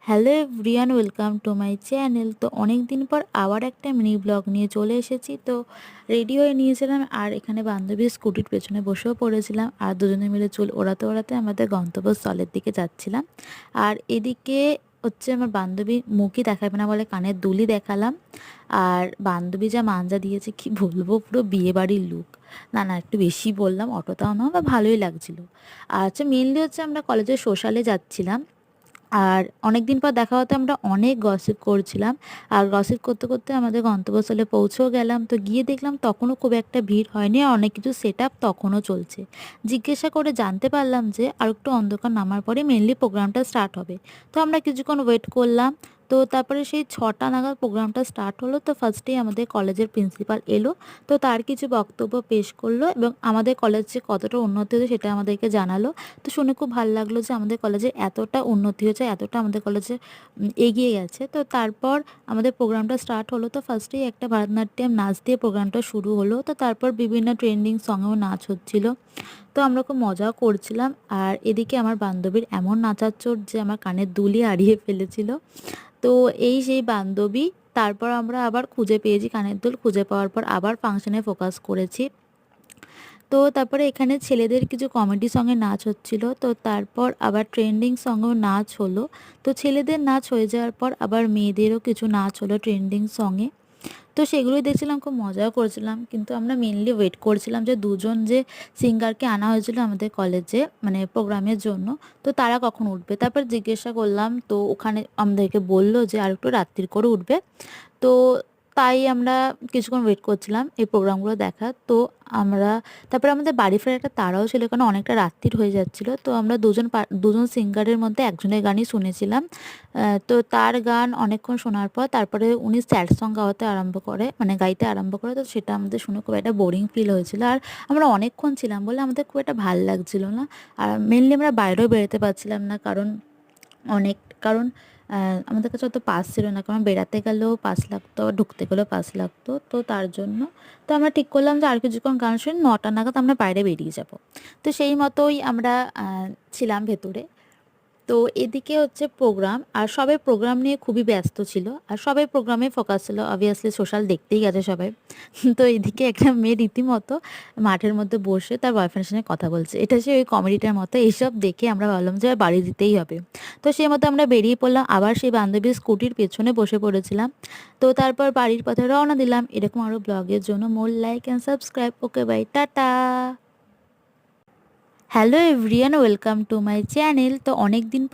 Hello everyone, welcome to my channel. তো অনেক দিন পর আবার একটা মিনি ব্লগ নিয়ে চলে এসেছি। তো রেডি হয়ে নিয়েছিলাম আর এখানে বান্ধবীর স্কুটির পেছনে বসেও পড়েছিলাম আর দুজনে মিলে চুল ওড়াতে ওড়াতে আমাদের গন্তব্যস্থলের দিকে যাচ্ছিলাম। আর এদিকে হচ্ছে আমার বান্ধবী মুখই দেখাবে না বলে কানের দুলই দেখালাম। আর বান্ধবী যা মাঞ্জা দিয়েছে কি বলবো, পুরো বিয়ে বাড়ির লুক। না না, একটু বেশি বললাম, অটোটাও না বা ভালোই লাগছিল। আর হচ্ছে মেনলি হচ্ছে আমরা কলেজের সোশ্যালে যাচ্ছিলাম। আর অনেক দিন পর দেখা হতে আমরা অনেক গসিপ করছিলাম। আর গসিপ করতে করতে আমাদের গন্তব্যস্থলে পৌঁছেও গেলাম। তো গিয়ে দেখলাম তখনও খুব একটা ভিড় হয়নি আর অনেক কিছু সেট আপ তখনও চলছে। জিজ্ঞাসা করে জানতে পারলাম যে আর একটু অন্ধকার নামার পরে মেনলি প্রোগ্রামটা স্টার্ট হবে। তো আমরা কিছুক্ষণ ওয়েট করলাম। তো তারপরে সেই 6টা নাগাদ প্রোগ্রামটা স্টার্ট হলো। তো ফার্স্টেই আমাদের কলেজের প্রিন্সিপাল এলো। তো তার কিছু বক্তব্য পেশ করলো এবং আমাদের কলেজ যে কতটা উন্নতি হয়েছে সেটা আমাদেরকে জানালো। তো শুনে খুব ভালো লাগলো যে আমাদের কলেজে এতটা উন্নতি হয়েছে, এতটা আমাদের কলেজে এগিয়ে গেছে। তো তারপর আমাদের প্রোগ্রামটা স্টার্ট হলো। তো ফার্স্টেই একটা ভারতনাট্যম নাচ দিয়ে প্রোগ্রামটা শুরু হলো। তো তারপর বিভিন্ন ট্রেন্ডিং সঙেও নাচ হচ্ছিল। তো আমরা খুব মজাও করছিলাম। আর এদিকে আমার বান্ধবীর এমন নাচার চোট যে আমার কানের দুলই হারিয়ে ফেলেছিল। তো এই সেই বান্ধবী। তারপর আমরা আবার খুঁজে পেয়েছি কানের দুল, খুঁজে পাওয়ার পর আবার ফাংশনে ফোকাস করেছি। তো তারপরে এখানে ছেলেদের কিছু কমেডি সঙ্গে নাচ হচ্ছিল। তো তারপর আবার ট্রেন্ডিং সঙ্গেও নাচ হলো। তো ছেলেদের নাচ হয়ে যাওয়ার পর আবার মেয়েদেরও কিছু নাচ হলো ট্রেন্ডিং সঙ্গে। তো সেগুলোই দেখছিলাম, খুব মজাও করেছিলাম। কিন্তু আমরা মেনলি ওয়েট করছিলাম যে দুজন যে সিঙ্গারকে আনা হয়েছিল আমাদের কলেজে মানে প্রোগ্রামের জন্য, তো তারা কখন উঠবে। তারপর জিজ্ঞাসা করলাম, তো ওখানে আমাদেরকে বললো যে আর একটু রাত্রির করে উঠবে। তো তাই আমরা কিছুক্ষণ ওয়েট করছিলাম এই প্রোগ্রামগুলো দেখার। তো আমরা তারপরে আমাদের বাড়ি ফেরার একটা তাড়াও ছিল, কারণ অনেকটা রাত্রির হয়ে যাচ্ছিল। তো আমরা দুজন সিঙ্গারের মধ্যে একজনের গানই শুনেছিলাম। তো তার গান অনেকক্ষণ শোনার পর তারপরে উনি স্যাড সং গাওয়াতে আরম্ভ করে, মানে গাইতে আরম্ভ করে। তো সেটা আমাদের শুনে খুব একটা বোরিং ফিল হয়েছিল। আর আমরা অনেকক্ষণ ছিলাম বলে আমাদের খুব একটা ভাল লাগছিল না। আর মেনলি আমরা বাইরেও বেরোতে পারছিলাম না, কারণ অনেক কারণ আমাদের কাছে অত পাস ছিল না, কারণ বেড়াতে গেলেও পাস লাগতো, আবার ঢুকতে গেলেও পাস লাগতো। তো তার জন্য তো আমরা ঠিক করলাম যে আর কিছুক্ষণ গান শুনে 9টা নাগাদ আমরা বাইরে বেরিয়ে যাব। তো সেই মতোই আমরা ছিলাম ভেতরে। তো এদিকে হচ্ছে প্রোগ্রাম, আর সবাই প্রোগ্রাম নিয়ে খুবই ব্যস্ত ছিল আর সবাই প্রোগ্রামে ফোকাস ছিল। অবভিয়াসলি সোশ্যাল দেখতেই গেছে সবাই। তো এদিকে একটা মেয়ে রীতিমতো মাঠের মধ্যে বসে তার বয়ফ্রেন্ডের সঙ্গে কথা বলছে। এটা সে ওই কমেডিটার মতো। এইসব দেখে আমরা ভাবলাম যে বাড়ি দিতেই হবে। তো সেই মতো আমরা বেরিয়ে পড়লাম, আবার সেই বান্ধবীর স্কুটির পেছনে বসে পড়েছিলাম। তো তারপর বাড়ির পথে রওনা দিলাম। এরকম আরও ব্লগের জন্য more like and subscribe. Okay bye, tata. Hello everyone, welcome to my channel. তো অনেক দিন